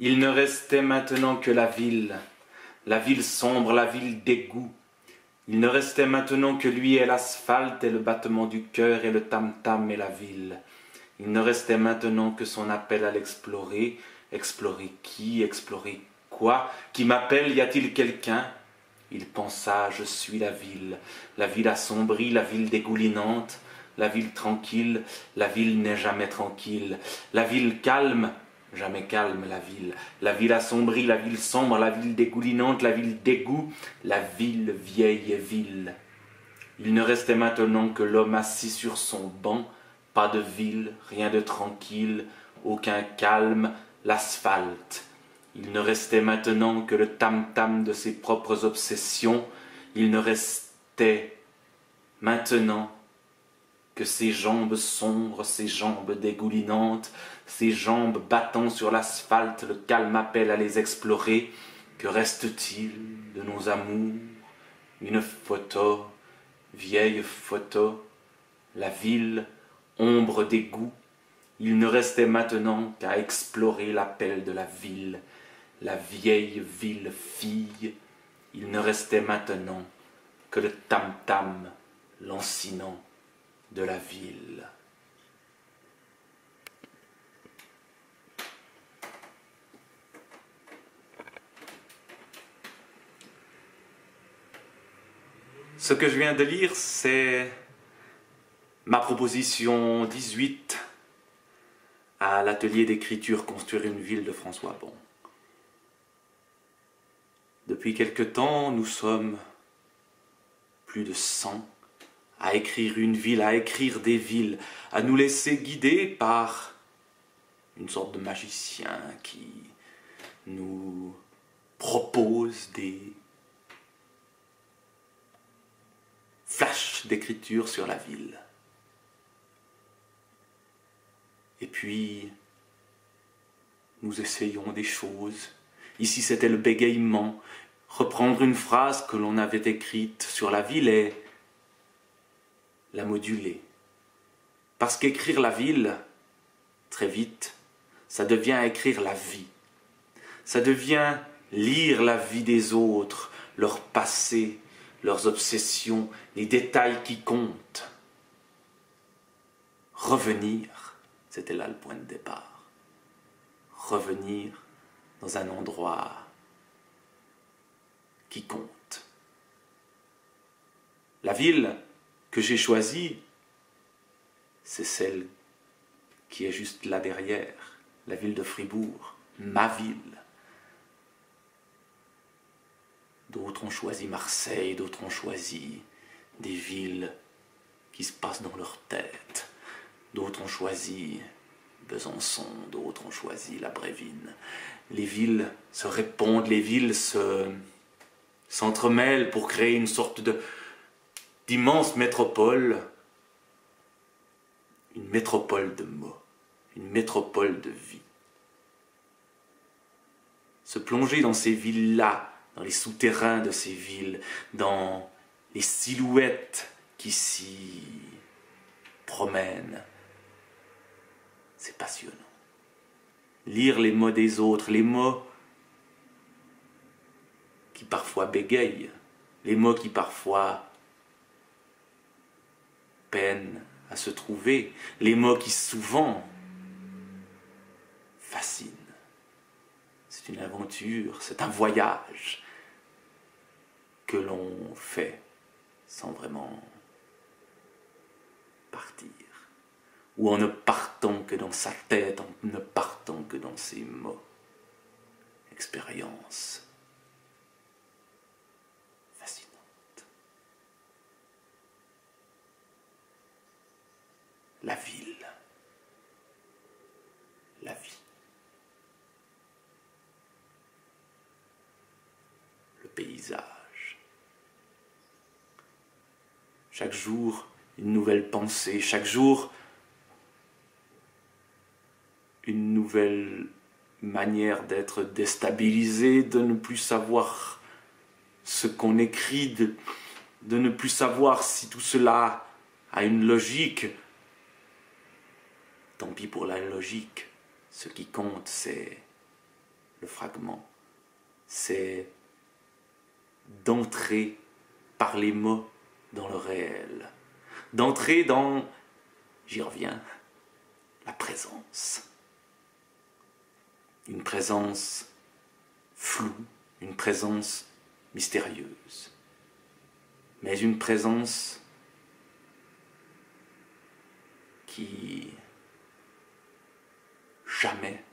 Il ne restait maintenant que la ville sombre, la ville d'égout. Il ne restait maintenant que lui et l'asphalte et le battement du cœur et le tam-tam et la ville. Il ne restait maintenant que son appel à l'explorer. Explorer qui? Explorer quoi? Qui m'appelle? Y a-t-il quelqu'un? Il pensa, je suis la ville assombrie, la ville dégoulinante, la ville tranquille, la ville n'est jamais tranquille, la ville calme, jamais calme la ville assombrie, la ville sombre, la ville dégoulinante, la ville d'égout, la ville vieille ville. Il ne restait maintenant que l'homme assis sur son banc, pas de ville, rien de tranquille, aucun calme, l'asphalte. Il ne restait maintenant que le tam-tam de ses propres obsessions, il ne restait maintenant que ses jambes sombres, ses jambes dégoulinantes, ses jambes battant sur l'asphalte, le calme appel à les explorer. Que reste-t-il de nos amours? Une photo, vieille photo, la ville, ombre d'égout. Il ne restait maintenant qu'à explorer l'appel de la ville, la vieille ville fille. Il ne restait maintenant que le tam-tam lancinant de la ville. Ce que je viens de lire, c'est ma proposition 18 à l'atelier d'écriture Construire une ville de François Bon. Depuis quelque temps, nous sommes plus de 100 à écrire une ville, à écrire des villes, à nous laisser guider par une sorte de magicien qui nous propose des flashs d'écriture sur la ville. Et puis, nous essayons des choses. Ici, c'était le bégaiement. Reprendre une phrase que l'on avait écrite sur la ville et la moduler. Parce qu'écrire la ville, très vite, ça devient écrire la vie. Ça devient lire la vie des autres, leur passé, leurs obsessions, les détails qui comptent. Revenir, c'était là le point de départ. Revenir dans un endroit qui compte. La ville que j'ai choisie, c'est celle qui est juste là derrière, la ville de Fribourg, ma ville. D'autres ont choisi Marseille, d'autres ont choisi des villes qui se passent dans leur tête. D'autres ont choisi Besançon, d'autres ont choisi la Brévine. Les villes se répondent, les villes s'entremêlent pour créer une sorte d'immense métropole. Une métropole de mots, une métropole de vie. Se plonger dans ces villes-là, dans les souterrains de ces villes, dans les silhouettes qui s'y promènent, c'est passionnant. Lire les mots des autres, les mots qui parfois bégayent, les mots qui parfois peinent à se trouver, les mots qui souvent fascinent. C'est une aventure, c'est un voyage que l'on fait sans vraiment partir. Ou en ne partant que dans sa tête, en ne partant que dans ses mots. Expérience fascinante. La ville, la vie, le paysage. Chaque jour, une nouvelle pensée, chaque jour, une nouvelle manière d'être déstabilisé, de ne plus savoir ce qu'on écrit, de ne plus savoir si tout cela a une logique. Tant pis pour la logique, ce qui compte c'est le fragment, c'est d'entrer par les mots dans le réel, d'entrer dans, j'y reviens, la présence. Une présence floue, une présence mystérieuse, mais une présence qui jamais